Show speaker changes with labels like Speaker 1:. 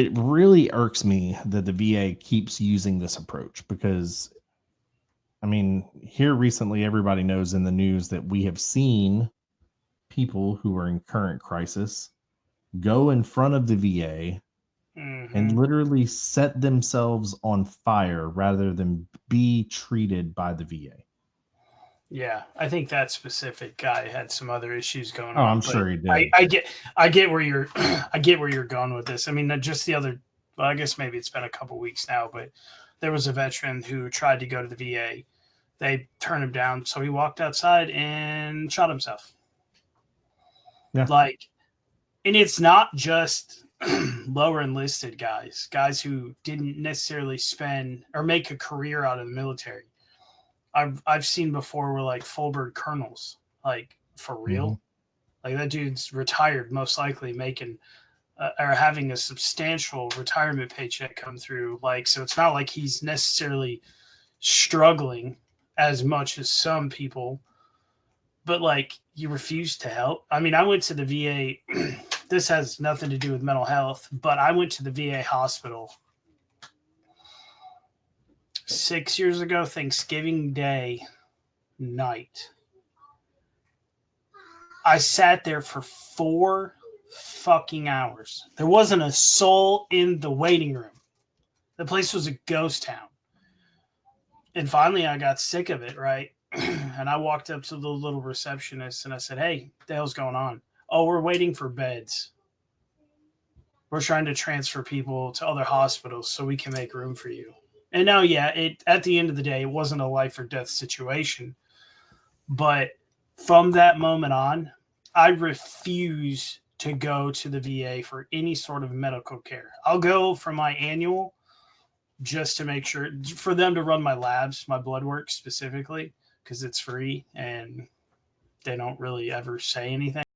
Speaker 1: it really irks me that the VA keeps using this approach because, I mean, here recently, everybody knows in the news that we have seen people who are in current crisis go in front of the VA and literally set themselves on fire rather than be treated by the VA.
Speaker 2: Yeah, I think that specific guy had some other issues going
Speaker 1: Oh, I'm
Speaker 2: on, but
Speaker 1: sure he
Speaker 2: I,
Speaker 1: did.
Speaker 2: I get I get where you're I get where you're going with this. I mean, just the other, well, I guess maybe it's been a couple weeks now, but there was a veteran who tried to go to the VA. They turned him down, so he walked outside and shot himself.
Speaker 1: Yeah.
Speaker 2: Like, and it's not just lower enlisted guys who didn't necessarily spend or make a career out of the military. I've seen before where like full bird colonels, like for
Speaker 1: Mm-hmm.
Speaker 2: real, like that dude's retired, most likely making or having a substantial retirement paycheck come through. Like, so it's not like he's necessarily struggling as much as some people, but like you refuse to help. I mean, I went to the VA. This has nothing to do with mental health, but I went to the VA hospital 6 years ago, Thanksgiving Day night. I sat there for 4 fucking hours. There wasn't a soul in the waiting room. The place was a ghost town. And finally, I got sick of it, right? And I walked up to the little receptionist and I said, "Hey, what the hell's going on?" "Oh, we're waiting for beds. We're trying to transfer people to other hospitals so we can make room for you." And now, yeah, it at the end of the day, it wasn't a life or death situation. But from that moment on, I refuse to go to the VA for any sort of medical care. I'll go for my annual just to make sure for them to run my labs, my blood work specifically, because it's free and they don't really ever say anything.